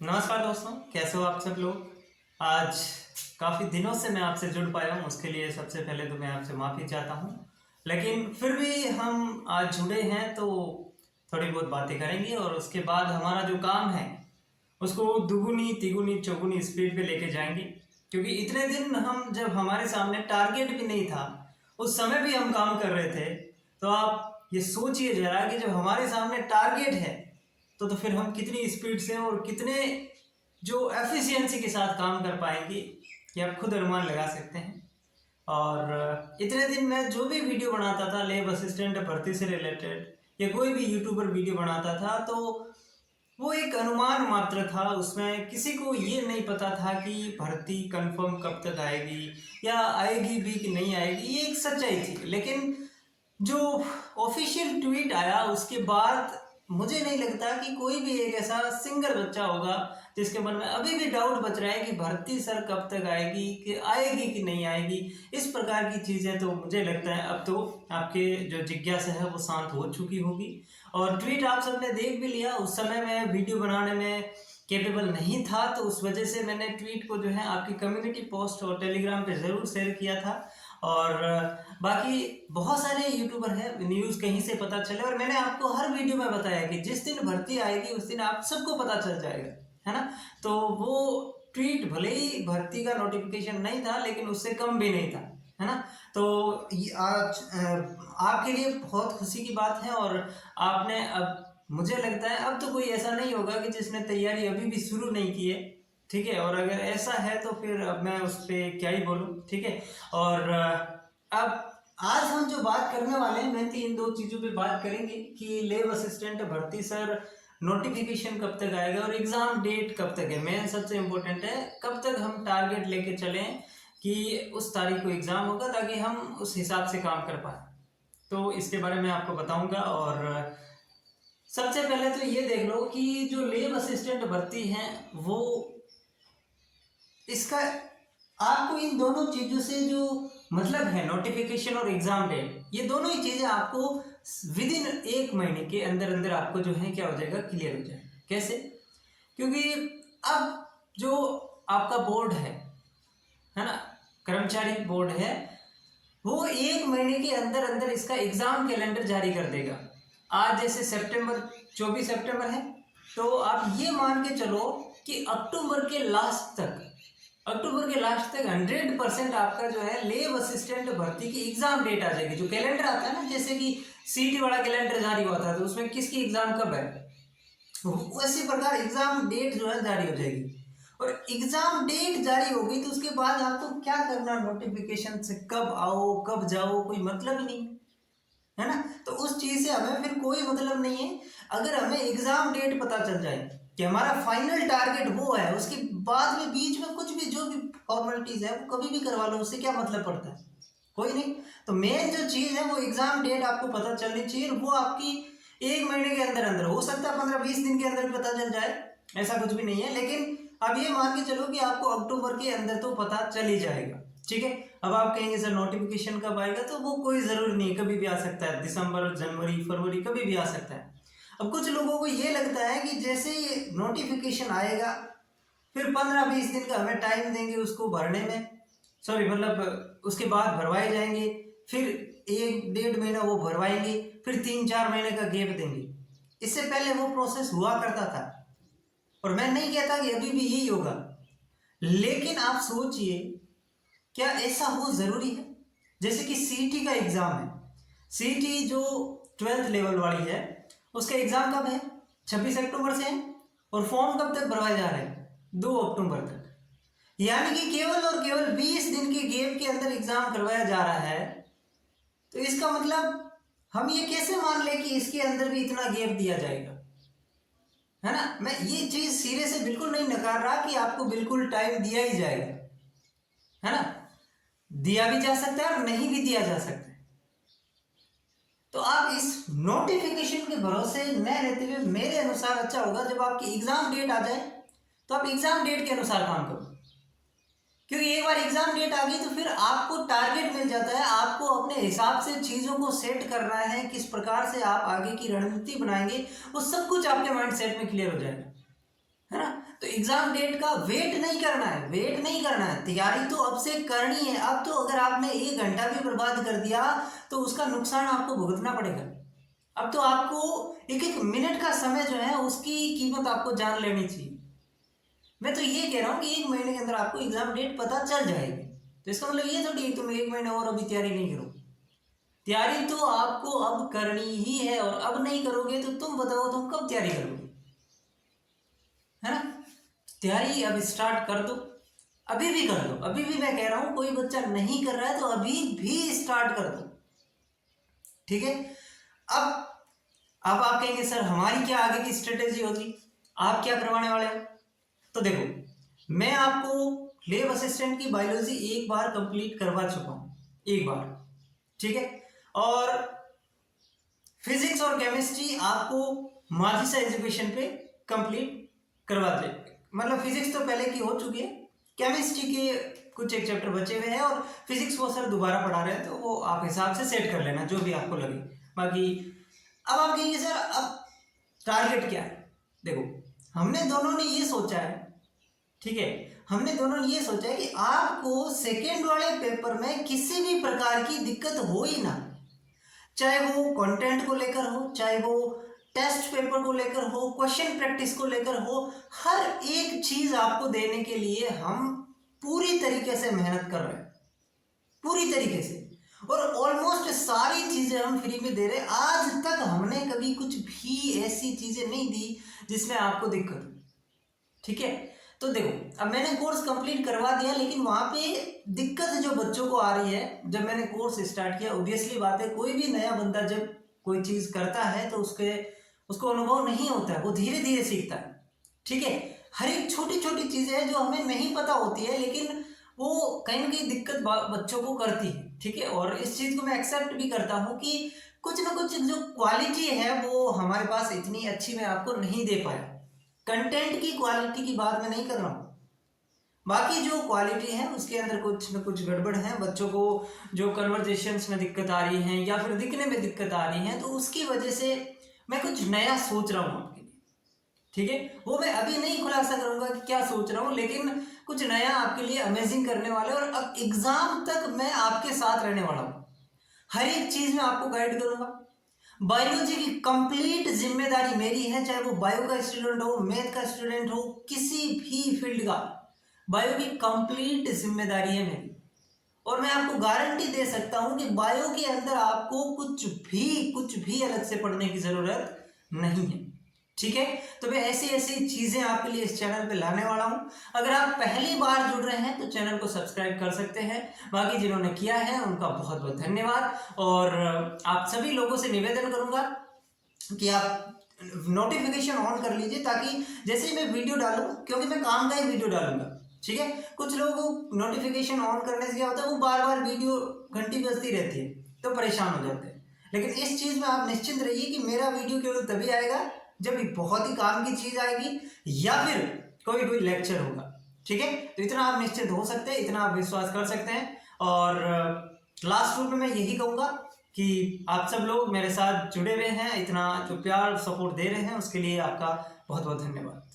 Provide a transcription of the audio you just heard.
नमस्कार दोस्तों, कैसे हो आप सब लोग। आज काफ़ी दिनों से मैं आपसे जुड़ पाया हूँ, उसके लिए सबसे पहले तो मैं आपसे माफ़ी चाहता हूँ। लेकिन फिर भी हम आज जुड़े हैं तो थोड़ी बहुत बातें करेंगे और उसके बाद हमारा जो काम है उसको दुगुनी तिगुनी चौगुनी स्पीड पे लेके जाएंगे। क्योंकि इतने दिन हम जब हमारे सामने टारगेट भी नहीं था, उस समय भी हम काम कर रहे थे। तो आप ये सोचिए जरा कि जब हमारे सामने टारगेट है तो फिर हम कितनी स्पीड से और कितने जो एफिशिएंसी के साथ काम कर पाएंगे, ये आप खुद अनुमान लगा सकते हैं। और इतने दिन मैं जो भी वीडियो बनाता था लेब असिस्टेंट भर्ती से रिलेटेड या कोई भी यूट्यूबर वीडियो बनाता था, तो वो एक अनुमान मात्र था। उसमें किसी को ये नहीं पता था कि भर्ती कंफर्म कब तक आएगी या आएगी भी कि नहीं आएगी, ये एक सच्चाई थी। लेकिन जो ऑफिशियल ट्वीट आया उसके बाद मुझे नहीं लगता कि कोई भी एक ऐसा सिंगल बच्चा होगा जिसके मन में अभी भी डाउट बच रहा है कि भर्ती सर कब तक आएगी, कि आएगी कि नहीं आएगी। इस प्रकार की चीज़ें तो मुझे लगता है अब तो आपके जो जिज्ञासा है वो शांत हो चुकी होगी। और ट्वीट आप सबने देख भी लिया। उस समय मैं वीडियो बनाने में कैपेबल नहीं था, तो उस वजह से मैंने ट्वीट को जो है आपकी कम्युनिटी पोस्ट और टेलीग्राम पे ज़रूर शेयर किया था। और बाकी बहुत सारे यूट्यूबर हैं, न्यूज़ कहीं से पता चले, और मैंने आपको हर वीडियो में बताया कि जिस दिन भर्ती आएगी उस दिन आप सबको पता चल जाएगा, है ना। तो वो ट्वीट भले ही भर्ती का नोटिफिकेशन नहीं था लेकिन उससे कम भी नहीं था, है ना। तो आज आपके लिए बहुत खुशी की बात है। और आपने अब मुझे लगता है अब तो कोई ऐसा नहीं होगा कि जिसने तैयारी अभी भी शुरू नहीं की है, ठीक है। और अगर ऐसा है तो फिर अब मैं उस पर क्या ही बोलूँ, ठीक है। और अब आज हम जो बात करने वाले हैं, मैं इन दो चीज़ों पे बात करेंगे कि लेब असिस्टेंट भर्ती सर नोटिफिकेशन कब तक आएगा और एग्ज़ाम डेट कब तक है। मेन सबसे इम्पोर्टेंट है कब तक हम टारगेट लेके चलें कि उस तारीख को एग्ज़ाम होगा, ताकि हम उस हिसाब से काम कर पाए। तो इसके बारे में आपको बताऊंगा। और सबसे पहले तो ये देख लो कि जो लेब असिस्टेंट भर्ती हैं वो इसका आपको इन दोनों चीज़ों से जो मतलब है, नोटिफिकेशन और एग्ज़ाम डेट, ये दोनों ही चीज़ें आपको विद इन 1 महीने के अंदर अंदर आपको जो है क्या हो जाएगा, क्लियर हो जाएगा। कैसे? क्योंकि अब जो आपका बोर्ड है ना, कर्मचारी बोर्ड है, वो 1 महीने के अंदर अंदर इसका एग्ज़ाम कैलेंडर जारी कर देगा। आज जैसे सितंबर 24 सितंबर है, तो आप ये मान के चलो कि अक्टूबर के लास्ट तक 100% आपका जो है लेब असिस्टेंट भर्ती की एग्जाम डेट आ जाएगी। जो कैलेंडर आता है ना, जैसे कि सीटी वाला कैलेंडर जारी हुआ था तो उसमें किसकी एग्जाम कब है, उसी प्रकार एग्जाम डेट जो है जारी हो जाएगी। और एग्जाम डेट जारी होगी तो उसके बाद आपको क्या करना, नोटिफिकेशन से कब आओ कब जाओ कोई मतलब ही नहीं, है ना। तो उस चीज से हमें फिर कोई मतलब नहीं है। अगर हमें एग्जाम डेट पता चल जाए कि हमारा फाइनल टारगेट वो है, उसके बाद में बीच में कुछ भी जो भी फॉर्मेलिटीज है वो कभी भी करवा लो, उससे क्या मतलब पड़ता है, कोई नहीं। तो मेन जो चीज है वो एग्जाम डेट आपको पता चलनी चाहिए। वो आपकी 1 महीने के अंदर अंदर हो सकता है, 15-20 दिन के अंदर भी पता चल जाए, ऐसा कुछ भी नहीं है। लेकिन अब ये मान के चलो कि आपको अक्टूबर के अंदर तो पता चल ही जाएगा, ठीक है। अब आप कहेंगे सर नोटिफिकेशन कब आएगा, तो वो कोई ज़रूरी नहीं, कभी भी आ सकता है, दिसंबर जनवरी फरवरी कभी भी आ सकता है। अब कुछ लोगों को ये लगता है कि जैसे ही नोटिफिकेशन आएगा फिर 15-20 दिन का हमें टाइम देंगे उसको भरने में, सॉरी मतलब उसके बाद भरवाए जाएंगे, फिर 1-1.5 महीना वो भरवाएंगे, फिर 3-4 महीने का गैप देंगे। इससे पहले वो प्रोसेस हुआ करता था, और मैं नहीं कहता कि अभी भी यही होगा, लेकिन आप सोचिए क्या ऐसा हो जरूरी है। जैसे कि सीटी का एग्जाम है, सीटी जो 12th लेवल वाली है उसका एग्जाम कब है, 26 अक्टूबर से है। और फॉर्म कब तक भरवाए जा रहे हैं, 2 अक्टूबर तक। यानी कि केवल और केवल 20 दिन के गैप के अंदर एग्जाम करवाया जा रहा है। तो इसका मतलब हम ये कैसे मान ले कि इसके अंदर भी इतना गैप दिया जाएगा, है ना। मैं ये चीज सिरे से बिल्कुल नहीं नकार रहा कि आपको बिल्कुल टाइम दिया ही जाएगा, है ना। दिया भी जा सकता है और नहीं भी दिया जा सकता है। तो आप इस नोटिफिकेशन के भरोसे न रहते हुए मेरे अनुसार अच्छा होगा जब आपकी एग्जाम डेट आ जाए तो आप एग्जाम डेट के अनुसार काम करो। क्योंकि एक बार एग्जाम डेट आ गई तो फिर आपको टारगेट मिल जाता है, आपको अपने हिसाब से चीज़ों को सेट करना है, किस प्रकार से आप आगे की रणनीति बनाएंगे वो सब कुछ आपके माइंड सेट में क्लियर हो जाएगा, है ना। तो एग्जाम डेट का वेट नहीं करना है, वेट नहीं करना है, तैयारी तो अब से करनी है। अब तो अगर आपने 1 घंटा भी बर्बाद कर दिया तो उसका नुकसान आपको भुगतना पड़ेगा। अब तो आपको एक एक मिनट का समय जो है उसकी कीमत आपको जान लेनी चाहिए। मैं तो ये कह रहा हूँ कि 1 महीने के अंदर आपको एग्जाम डेट पता चल जाएगी। तो इसका मतलब ये थोड़ी तुम 1 महीने और अभी तैयारी नहीं करो। तैयारी तो आपको अब करनी ही है, और अब नहीं करोगे तो तुम बताओ तुम कब तैयारी करोगे, है ना। तैयारी अब स्टार्ट कर दो, अभी भी कर दो। अभी भी मैं कह रहा हूँ, कोई बच्चा नहीं कर रहा है तो अभी भी स्टार्ट कर दो, ठीक है। अब आप कहेंगे सर हमारी क्या आगे की स्ट्रेटेजी होगी, आप क्या करवाने वाले हो। तो देखो, मैं आपको लैब असिस्टेंट की बायोलॉजी एक बार कंप्लीट करवा चुका हूँ, एक बार, ठीक है। और फिजिक्स और केमिस्ट्री आपको माजिसा एजुकेशन पे कंप्लीट करवा दे। मतलब फिजिक्स तो पहले की हो चुकी है, केमिस्ट्री के कुछ एक चैप्टर बचे हुए हैं, और फिजिक्स को सर दोबारा पढ़ा रहे हैं, तो वो आप हिसाब से सेट कर लेना जो भी आपको लगे। बाकी अब आप कहिए सर अब टारगेट क्या है। देखो, हमने दोनों ने ये सोचा है, ठीक है, हमने दोनों ने ये सोचा है कि आपको सेकेंड वाले पेपर में किसी भी प्रकार की दिक्कत हो ही ना, चाहे वो कंटेंट को लेकर हो, चाहे वो टेस्ट पेपर को लेकर हो, क्वेश्चन प्रैक्टिस को लेकर हो, हर एक चीज आपको देने के लिए हम पूरी तरीके से मेहनत कर रहे हैं, पूरी तरीके से। और ऑलमोस्ट सारी चीजें हम फ्री में दे रहे हैं। आज तक हमने कभी कुछ भी ऐसी चीजें नहीं दी जिसमें आपको दिक्कत हो, ठीक है। तो देखो, अब मैंने कोर्स कंप्लीट करवा दिया, लेकिन वहां पे दिक्कत जो बच्चों को आ रही है, जब मैंने कोर्स स्टार्ट किया, ऑब्वियसली बात है, कोई भी नया बंदा जब कोई चीज करता है तो उसको अनुभव नहीं होता है, वो धीरे धीरे सीखता है, ठीक है। हर एक छोटी छोटी चीजें हैं जो हमें नहीं पता होती है, लेकिन वो कहीं ना कहीं दिक्कत बच्चों को करती है, ठीक है। और इस चीज को मैं एक्सेप्ट भी करता हूँ कि कुछ ना कुछ जो क्वालिटी है वो हमारे पास इतनी अच्छी मैं आपको नहीं दे पाया। कंटेंट की क्वालिटी की बात मैं नहीं कर रहा हूँ, बाकी जो क्वालिटी है उसके अंदर कुछ न कुछ गड़बड़ है। बच्चों को जो कन्वर्जेशंस में दिक्कत आ रही है या फिर दिखने में दिक्कत आ रही है, तो उसकी वजह से मैं कुछ नया सोच रहा हूँ आपके लिए, ठीक है। वो मैं अभी नहीं खुलासा करूंगा कि क्या सोच रहा हूँ, लेकिन कुछ नया आपके लिए अमेजिंग करने वाले। और अब एग्जाम तक मैं आपके साथ रहने वाला हूँ, हर एक चीज में आपको गाइड करूंगा। बायोलॉजी की कंप्लीट जिम्मेदारी मेरी है, चाहे वो बायो का स्टूडेंट हो, मैथ का स्टूडेंट हो, किसी भी फील्ड का, बायो की कंप्लीट जिम्मेदारी है मेरी। और मैं आपको गारंटी दे सकता हूं कि बायो के अंदर आपको कुछ भी अलग से पढ़ने की जरूरत नहीं है, ठीक है। तो मैं ऐसी ऐसी चीजें आपके लिए इस चैनल पे लाने वाला हूं। अगर आप पहली बार जुड़ रहे हैं तो चैनल को सब्सक्राइब कर सकते हैं, बाकी जिन्होंने किया है उनका बहुत बहुत धन्यवाद। और आप सभी लोगों से निवेदन करूंगा कि आप नोटिफिकेशन ऑन कर लीजिए, ताकि जैसे ही मैं वीडियो डालूं, क्योंकि मैं काम का ही वीडियो डालूंगा, ठीक है। कुछ लोगों को नोटिफिकेशन ऑन करने से क्या होता है, वो बार बार वीडियो घंटी बजती रहती है तो परेशान हो जाते हैं। लेकिन इस चीज में आप निश्चिंत रहिए कि मेरा वीडियो केवल तभी आएगा जब भी बहुत ही काम की चीज आएगी या फिर कोई लेक्चर होगा, ठीक है। तो इतना आप निश्चिंत हो सकते हैं, इतना आप विश्वास कर सकते हैं। और लास्ट रूप में मैं यही कहूंगा कि आप सब लोग मेरे साथ जुड़े हुए हैं, इतना जो प्यार सपोर्ट दे रहे हैं उसके लिए आपका बहुत बहुत धन्यवाद।